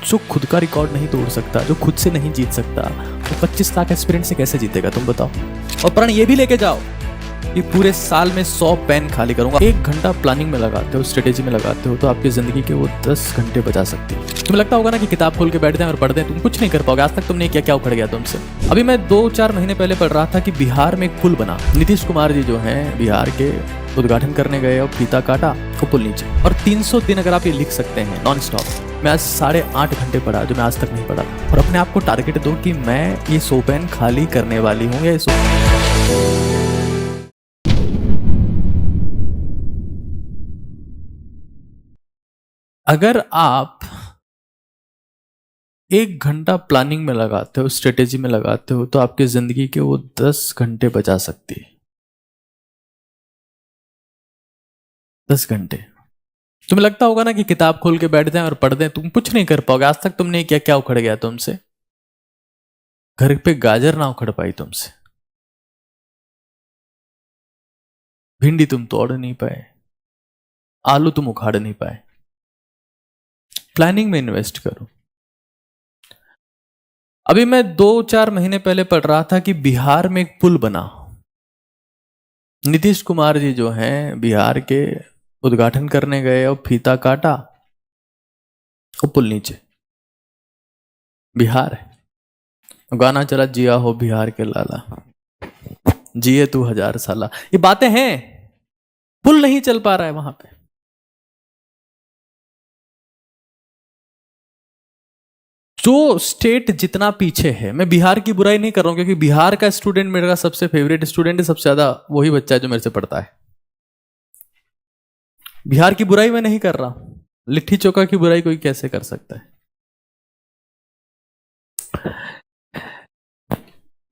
जो खुद का रिकॉर्ड नहीं तोड़ सकता, जो खुद से नहीं जीत सकता, वो 25 लाख एस्पिरेंट से कैसे जीतेगा तुम बताओ। और प्रण ये भी लेके जाओ कि पूरे साल में 100 पेन खाली करूंगा। 1 घंटा प्लानिंग में लगाते हो, स्ट्रेटेजी में लगाते हो, तो आपकी जिंदगी के वो 10 घंटे बचा सकती है। तुम्हें लगता होगा ना कि किताब खोल के बैठ जाए और पढ़ दें, तुम कुछ नहीं कर पाओगे। आज तक तुमने क्या उखड़ गया तुमसे। अभी मैं 2-4 महीने पहले पढ़ रहा था कि बिहार में एक पुल बना, नीतीश कुमार जी जो हैं बिहार के उद्घाटन करने गए और फीता काटा वो पुल नीचे। और 300 दिन अगर आप ये लिख सकते हैं नॉन स्टॉप। मैं आज 8.5 घंटे पढ़ा, जो मैं आज तक नहीं पढ़ा। और अपने आप को टारगेट दो कि मैं ये 100 पेन खाली करने वाली हूँ या अगर आप 1 घंटा प्लानिंग में लगाते हो, स्ट्रेटेजी में लगाते हो, तो आपकी जिंदगी के वो 10 घंटे बचा सकती है। 10 घंटे। तुम्हें लगता होगा ना कि किताब खोल के बैठ जाए और पढ़ दें, तुम कुछ नहीं कर पाओगे। आज तक तुमने क्या उखड़ गया तुमसे। घर पे गाजर ना उखड़ पाई तुमसे, भिंडी तुम तोड़ नहीं पाए, आलू तुम उखाड़ नहीं पाए। प्लानिंग में इन्वेस्ट करो। अभी मैं 2-4 महीने पहले पढ़ रहा था कि बिहार में एक पुल बना, नीतीश कुमार जी जो हैं बिहार के उद्घाटन करने गए और फीता काटा वो पुल नीचे। बिहार है, गाना चला जिया हो बिहार के लाला, जिए तू 1000 साला। ये बातें हैं, पुल नहीं चल पा रहा है वहां पे। जो स्टेट जितना पीछे है, मैं बिहार की बुराई नहीं कर रहा हूं, क्योंकि बिहार का स्टूडेंट मेरा सबसे फेवरेट स्टूडेंट है, सबसे ज्यादा वही बच्चा है जो मेरे से पढ़ता है। बिहार की बुराई मैं नहीं कर रहा हूं, लिट्टी चोखा की बुराई कोई कैसे कर सकता है।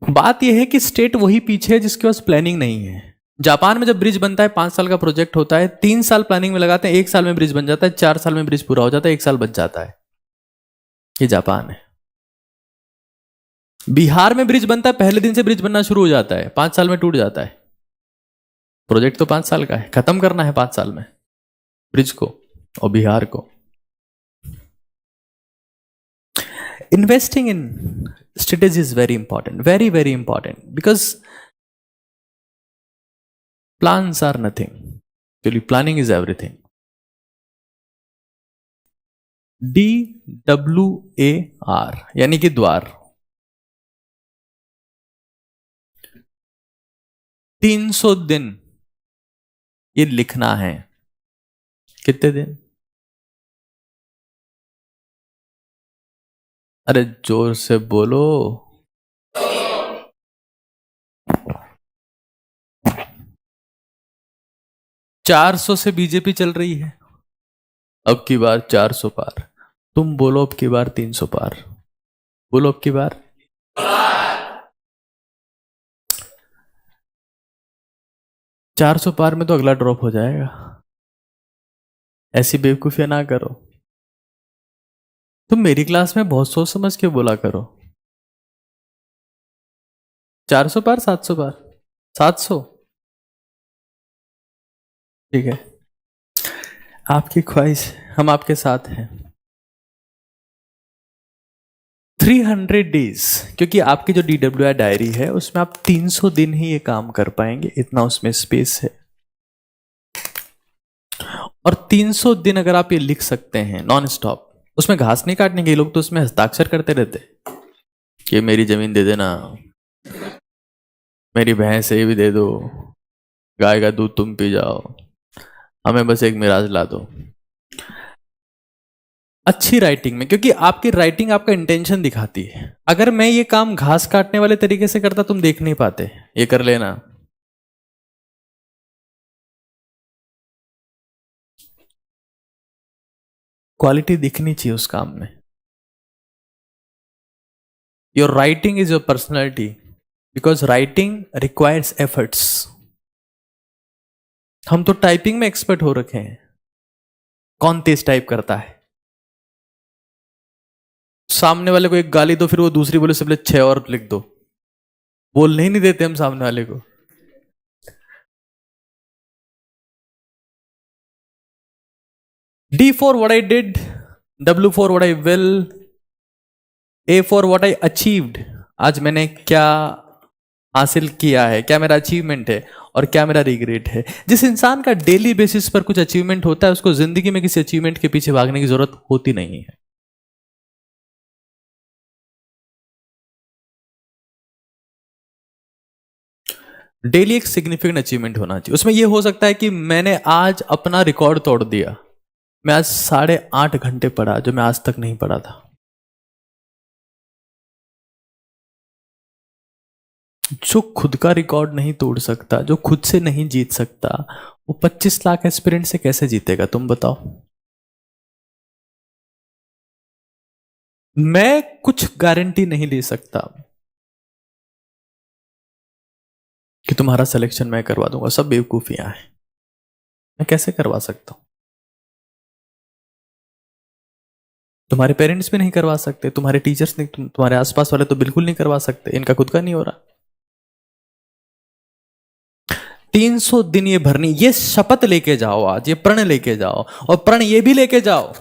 बात यह है कि स्टेट वही पीछे है जिसके पास प्लानिंग नहीं है। जापान में जब ब्रिज बनता है 5 साल का प्रोजेक्ट होता है, 3 साल प्लानिंग में लगाते हैं, 1 साल में ब्रिज बन जाता है, 4 साल में ब्रिज पूरा हो जाता है, 1 साल बच जाता है। ये जापान है। बिहार में ब्रिज बनता है, पहले दिन से ब्रिज बनना शुरू हो जाता है, 5 साल में टूट जाता है। प्रोजेक्ट तो 5 साल का है, खत्म करना है 5 साल में ब्रिज को और बिहार को। Investing in strategy is very important, very, very important, because plans are nothing. Actually, planning is everything. DWAR यानी कि द्वार। 300 दिन ये लिखना है। कितने दिन? अरे जोर से बोलो। 400 से बीजेपी चल रही है, अब की बार 400 पार। तुम बोलो अब की बार 300 पार। बोलो अब की बार। चार सौ पार में तो अगला ड्रॉप हो जाएगा। ऐसी बेवकूफियां ना करो। तुम मेरी क्लास में बहुत सोच समझ के बोला करो। 400 पार, 700 पार, 700 ठीक है, आपकी ख्वाहिश, हम आपके साथ हैं। 300 डेज, क्योंकि आपकी जो DWI डायरी है उसमें आप 300 दिन ही ये काम कर पाएंगे, इतना उसमें स्पेस है। और 300 दिन अगर आप ये लिख सकते हैं नॉन स्टॉप, उसमें घास नहीं काटने के लोग तो उसमें हस्ताक्षर करते रहते कि मेरी जमीन दे देना, मेरी भैंस ये भी दे दो, गाय का दूध तुम पी जाओ, हमें बस एक मिराज ला दो। अच्छी राइटिंग में, क्योंकि आपकी राइटिंग आपका इंटेंशन दिखाती है। अगर मैं ये काम घास काटने वाले तरीके से करता तुम देख नहीं पाते, ये कर लेना। क्वालिटी दिखनी चाहिए उस काम में। Your writing is your personality, because writing requires efforts. हम तो टाइपिंग में एक्सपर्ट हो रखे हैं, कौन तेज टाइप करता है। सामने वाले को एक गाली दो, फिर वो दूसरी बोले से बोले 6 और लिख दो, बोलने ही नहीं देते हम सामने वाले को। D for what I did, W for what I will, A for what I achieved, आज मैंने क्या हासिल किया है, क्या मेरा अचीवमेंट है और क्या मेरा रिग्रेट है। जिस इंसान का डेली बेसिस पर कुछ अचीवमेंट होता है उसको जिंदगी में किसी अचीवमेंट के पीछे भागने की जरूरत होती नहीं है। डेली एक सिग्निफिकेंट अचीवमेंट होना चाहिए। उसमें यह हो सकता है कि मैंने आज अपना रिकॉर्ड तोड़ दिया, मैं आज 8.5 घंटे पढ़ा जो मैं आज तक नहीं पढ़ा था। जो खुद का रिकॉर्ड नहीं तोड़ सकता, जो खुद से नहीं जीत सकता, वो 25 लाख एस्पिरेंट से कैसे जीतेगा तुम बताओ। मैं कुछ गारंटी नहीं ले सकता कि तुम्हारा सिलेक्शन मैं करवा दूंगा, सब बेवकूफियां हैं। मैं कैसे करवा सकता हूं? तुम्हारे पेरेंट्स भी नहीं करवा सकते, तुम्हारे टीचर्स नहीं, तुम्हारे आसपास वाले तो बिल्कुल नहीं करवा सकते, इनका खुद का नहीं हो रहा। 300 दिन ये भरनी, ये शपथ लेके जाओ, आज ये प्रण लेके जाओ, और प्रण ये भी लेके जाओ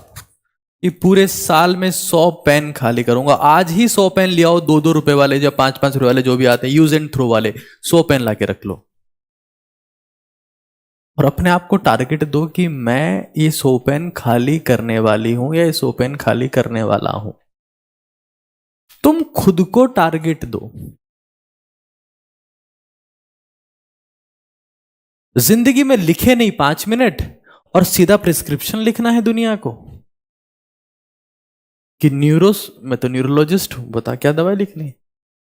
कि पूरे साल में 100 पेन खाली करूंगा। आज ही 100 पेन ले आओ, 2-2 रुपए वाले या 5-5 रुपए वाले जो भी आते हैं, यूज एंड थ्रो वाले 100 पेन लाके रख लो और अपने आप को टारगेट दो कि मैं ये 100 पेन खाली करने वाली हूं या ये 100 पेन खाली करने वाला हूं। तुम खुद को टारगेट दो। जिंदगी में लिखे नहीं 5 मिनट और सीधा प्रिस्क्रिप्शन लिखना है दुनिया को कि मैं तो न्यूरोलॉजिस्ट हूं, बता क्या दवाई लिखनी है,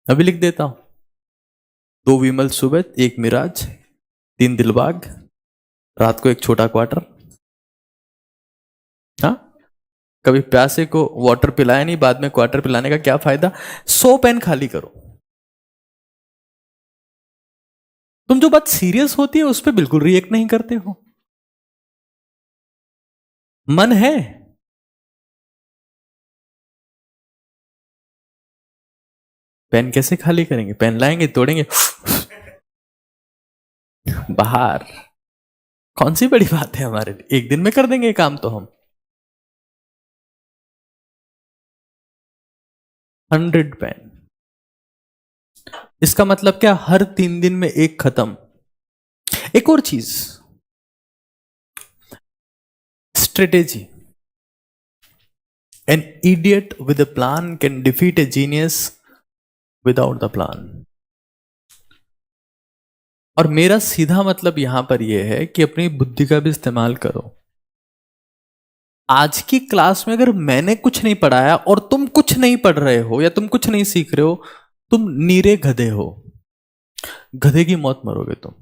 अभी लिख देता हूं। 2 विमल सुबह, 1 मिराज, 3 दिलबाग, रात को 1 छोटा क्वार्टर। हाँ, कभी प्यासे को वाटर पिलाया नहीं, बाद में क्वार्टर पिलाने का क्या फायदा। 100 पेन खाली करो। तुम जो बात सीरियस होती है उस पर बिल्कुल रिएक्ट नहीं करते हो। मन है, पेन कैसे खाली करेंगे, पेन लाएंगे तोड़ेंगे बाहर। कौन सी बड़ी बात है हमारे लिए, एक दिन में कर देंगे काम तो हम। 100 पेन, इसका मतलब क्या, हर 3 दिन में 1 खत्म। एक और चीज, strategy. An idiot with a plan can defeat A genius without the plan. और मेरा सीधा मतलब यहां पर यह है कि अपनी बुद्धि का भी इस्तेमाल करो। आज की क्लास में अगर मैंने कुछ नहीं पढ़ाया और तुम कुछ नहीं पढ़ रहे हो या तुम कुछ नहीं सीख रहे हो, तुम नीरे गधे हो, गधे की मौत मरोगे तुम।